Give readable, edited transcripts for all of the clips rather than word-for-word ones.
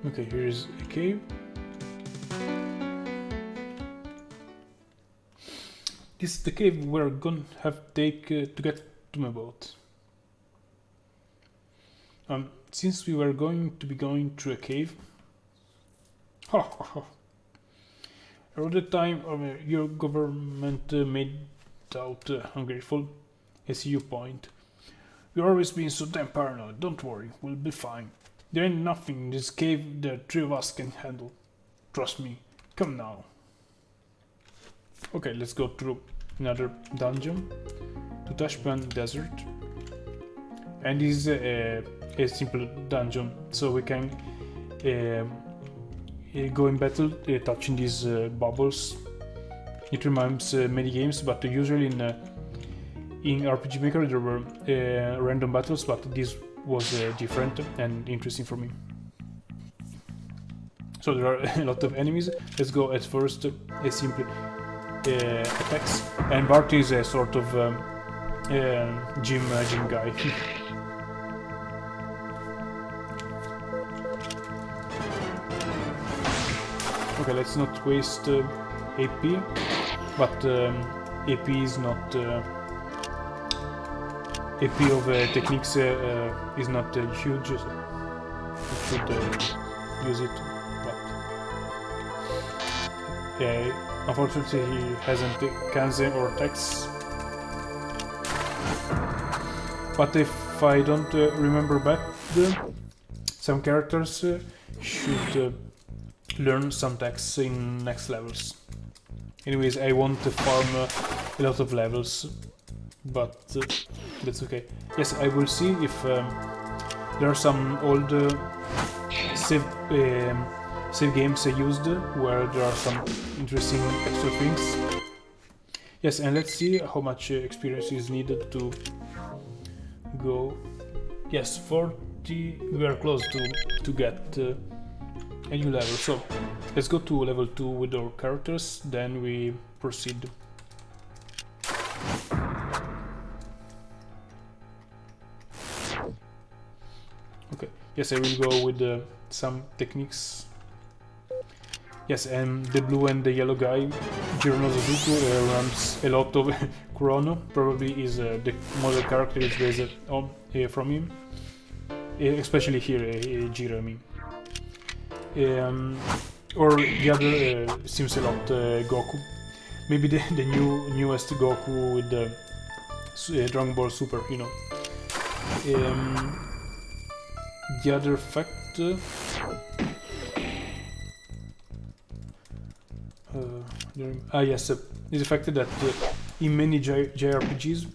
Okay, here is a cave. This is the cave we're gonna have to take to get to my boat. Since we were going to be going through a cave. Around the time your government made out ungrateful. I see your point. We've always been so damn paranoid. Don't worry, we'll be fine. There ain't nothing in this cave the three of us can handle. Trust me. Come now. Okay, let's go through another dungeon to Tashpan Desert. And this is a simple dungeon, so we can go in battle touching these bubbles. It reminds many games, but usually in RPG Maker there were random battles, but this was different and interesting for me. So there are a lot of enemies. Let's go at first a simple attacks, and Bart is a sort of gym guy. Okay, let's not waste AP, but AP is not AP of techniques is not huge, so we should use it. But unfortunately, he hasn't Kanze or Tex. But if I don't remember bad, some characters should learn some Tex in next levels. Anyways, I want to farm a lot of levels, but that's okay. Yes, I will see if there are some old save games I used where there are some interesting extra things. Yes, and let's see how much experience is needed to go. Yes, 40. We are close to get a new level. So let's go to level 2 with our characters, then we proceed. Okay, yes, I will go with some techniques. Yes, and the blue and the yellow guy, Jirono Suzuku, runs a lot of Kurono. Probably is the model character is based on from him, especially here, Jiro, I mean. Or the other seems a lot Goku. Maybe the newest Goku with the Dragon Ball Super, you know. The other fact. Yes, is the fact that in many JRPGs,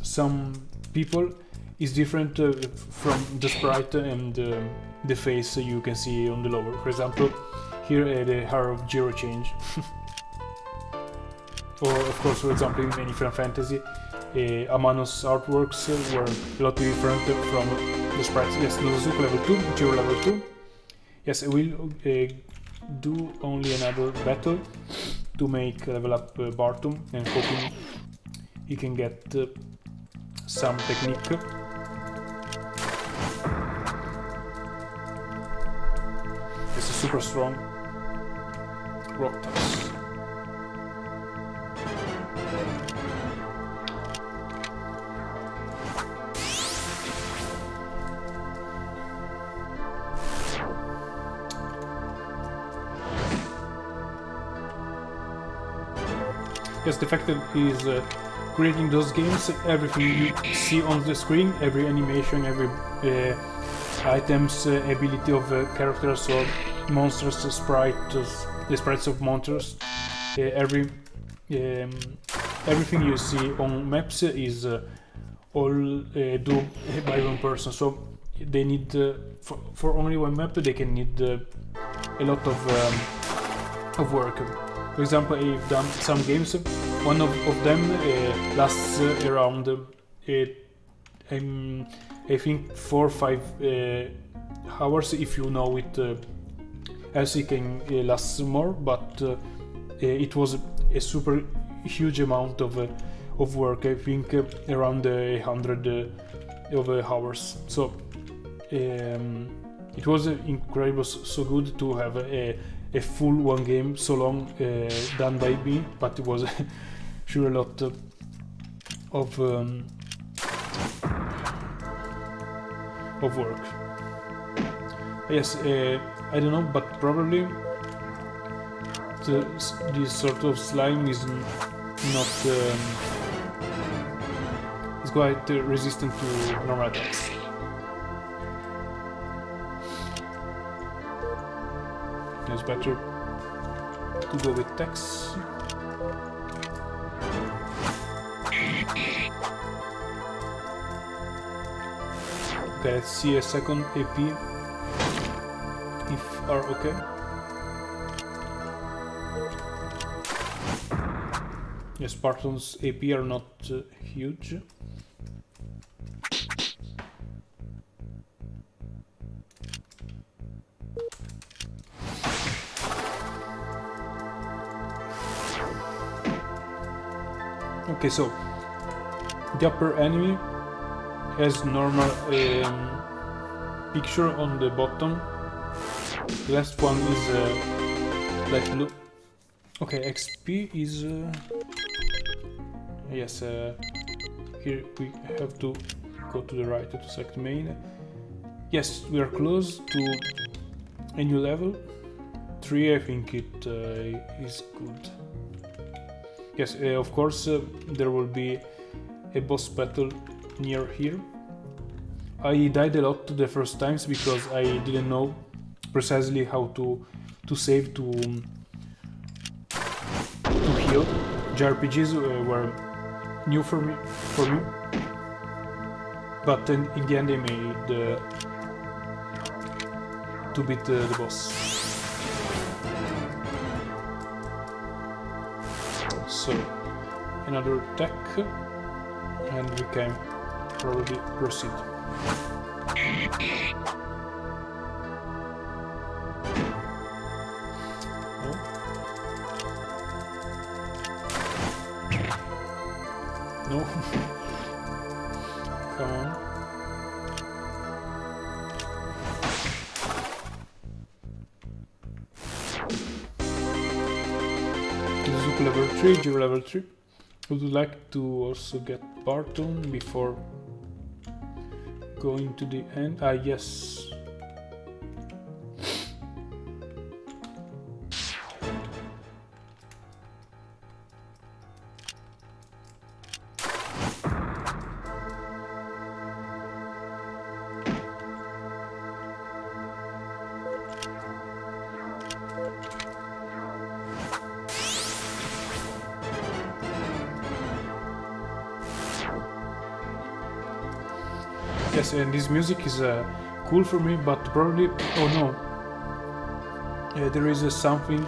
some people is different from the sprite and the face you can see on the lower. For example, here the hair of Jiro change. Or of course, for example, in many Final Fantasy, Amano's artworks were a lot different from the sprites. Yes, Nozosuke level 2, Jiro level 2. Yes, I will do only another battle to make level up Bartum, and hoping he can get some technique. It's a super strong rock toss. Yes, the fact that he's creating those games, everything you see on the screen, every animation, every items, ability of characters or monsters, the sprites of monsters, everything you see on maps is all do by one person. So they need for only one map they can need a lot of work. For example, I've done some games. One of them lasts around I think 4 or 5 hours if you know it. Else it can last more, but it was a super huge amount of work. I think around 100 of hours. So it was incredible, so good to have a full one game so long done by me, but it was sure a lot of work. Yes, I don't know, but probably this sort of slime is not is quite resistant to normal attacks. It's better to go with Tex. Okay, let's see a second AP if are okay. Yes, Spartan's AP are not huge. Okay, so the upper enemy has normal picture on the bottom. The last one is light blue. Okay, XP is yes. Here we have to go to the right to select main. Yes, we are close to a new level. 3, I think it is good. Yes, of course, there will be a boss battle near here. I died a lot the first times because I didn't know precisely how to save to heal. JRPGs were new for me, but in the end I made to beat the boss. So another attack, and we can probably proceed. No. Come on. Zook level 3, Jiro level 3. Would you like to also get Barton before going to the end? Ah, yes. Yes, and this music is cool for me, but probably... oh no. There is something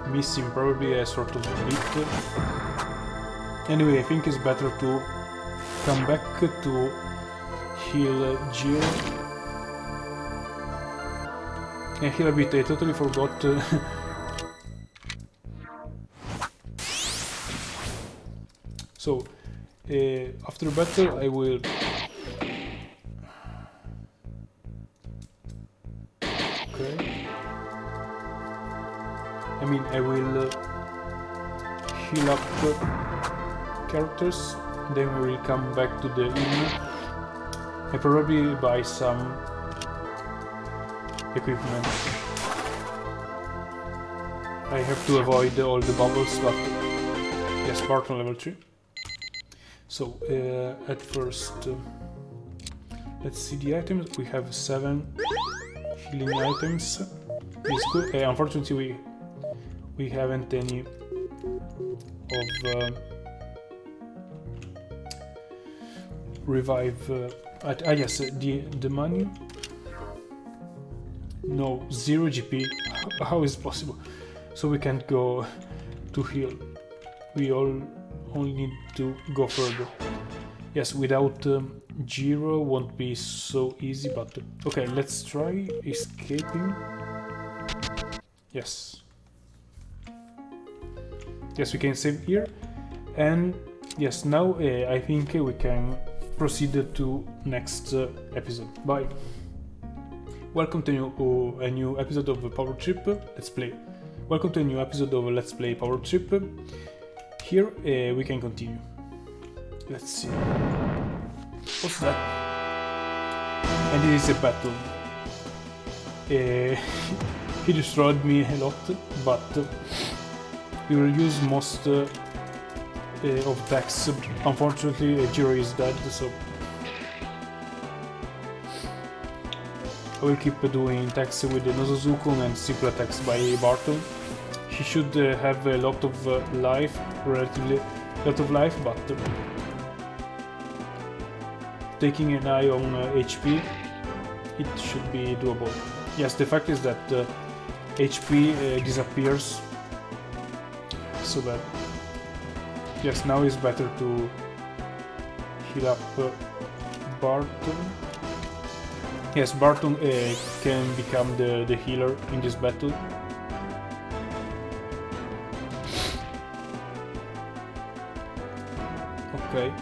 missing, probably a sort of beat. Anyway, I think it's better to come back to heal Jill. And heal a bit, I totally forgot. So, after battle I will... I will heal up characters, then we will come back to the inn. I probably buy some equipment. I have to avoid all the bubbles, but yes, Barton level 3. So at first, let's see the items. We have 7 healing items. It's good. Unfortunately, we haven't any of revive. Yes, the money. No, 0 GP. How is it possible? So we can't go to heal. We only need to go further. Yes, without Jiro won't be so easy, but okay, let's try escaping. Yes. Yes, we can save here, and yes, now I think we can proceed to next episode. Bye. welcome to a new episode of Power Trip Let's Play. Welcome to a new episode of Let's Play Power Trip. Here we can continue. Let's see. What's that? And it is a battle. He destroyed me a lot, but we will use most of attacks. Unfortunately, Jiro is dead, so I will keep doing attacks with Nozozuku and simple attacks by Barton. He should have a lot of life, relatively lot of life, but taking an eye on HP, it should be doable. Yes, the fact is that HP disappears, so that yes, now it's better to heal up Barton. Yes, Barton can become the healer in this battle. Okay.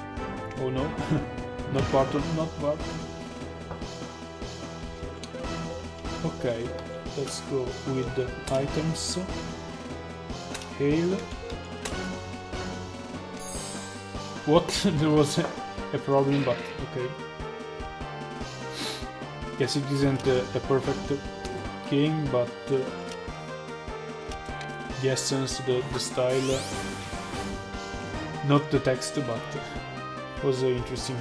Oh no. Not Barton, not Barton. Okay, let's go with the items. Hail. What? There was a problem, but okay. Yes, it isn't a perfect game, but the essence, the style, not the text, but was interesting.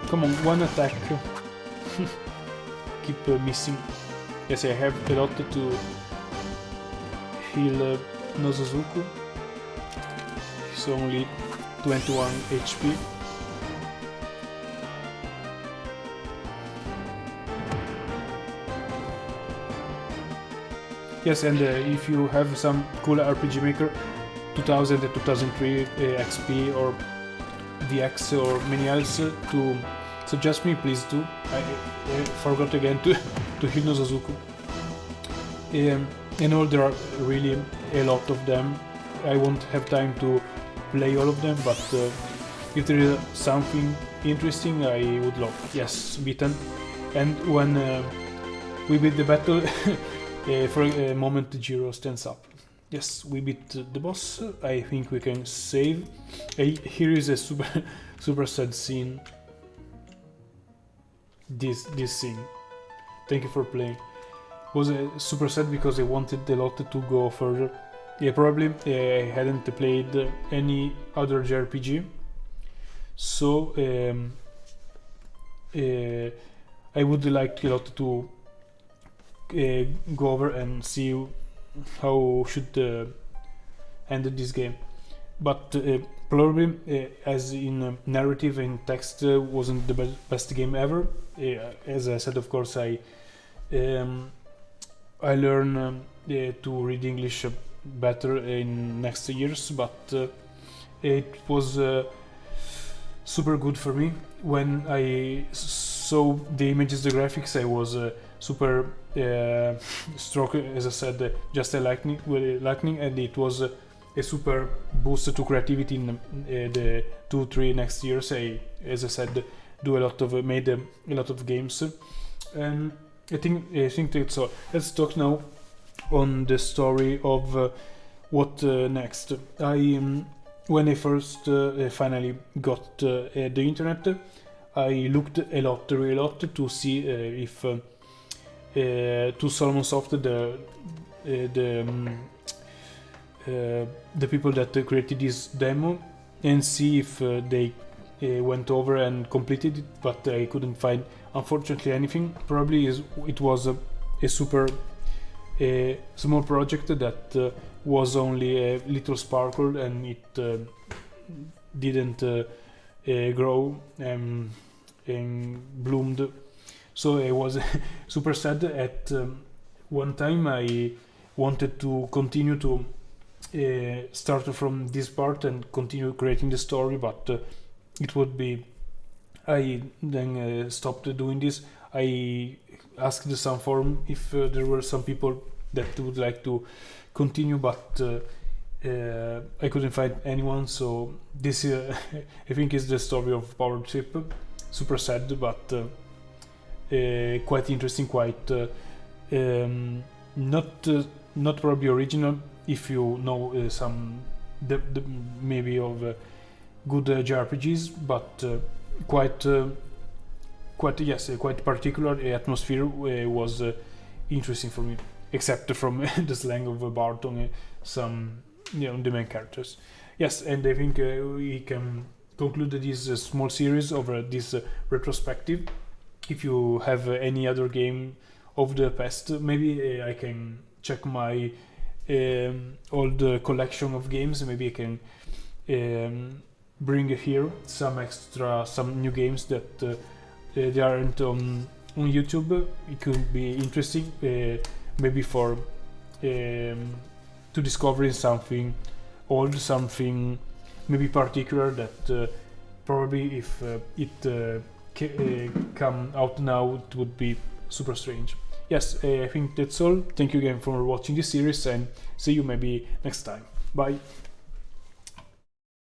Come on, one attack. Keep missing. Yes, I have a lot to heal Nozozuku. He's only 21 HP. Yes, and if you have some cool RPG Maker 2000 and 2003 XP or VX or many else to suggest me, please do. I forgot again to heal Nozozuku. I know there are really a lot of them. I won't have time to play all of them, but if there is something interesting, I would love. Yes, beaten. And when we beat the battle, for a moment Jiro stands up. Yes, we beat the boss. I think we can save. Here is a super sad scene. This scene. Thank you for playing. Was super sad because I wanted a lot to go further. Yeah, probably I hadn't played any other JRPG, so I would like a lot to go over and see how should end this game. But probably, as in narrative and text, wasn't the best game ever. As I said, of course, I learn to read English better in next years, but it was super good for me. When I saw the images, the graphics, I was super struck, as I said, just a lightning, and it was a super boost to creativity in the 2-3 next years. I, as I said, made a lot of games, and I think that's all. Let's talk now on the story of what next. When I first finally got the internet, I looked really a lot to see if to Solomon Soft, the people that created this demo, and see if they went over and completed it, but I couldn't find, unfortunately, anything. Probably it was a super small project that was only a little sparkle, and it didn't grow and bloomed. So I was super sad. At one time I wanted to continue to start from this part and continue creating the story, but it would be, I then stopped doing this. I asked the some forum if there were some people that would like to continue, but I couldn't find anyone, so this I think is the story of Power Trip. Super sad, but quite interesting, quite not probably original if you know some maybe of good JRPGs, but quite particular. Atmosphere was interesting for me, except from the slang of Barton, some the main characters. Yes, and I think we can conclude this small series over this retrospective. If you have any other game of the past, maybe I can check my old collection of games. Maybe I can bring here some new games that they aren't on YouTube. It could be interesting, maybe for to discovering something old, something maybe particular that probably if it come out now, it would be super strange. Yes, I think that's all. Thank you again for watching this series, and see you maybe next time. Bye.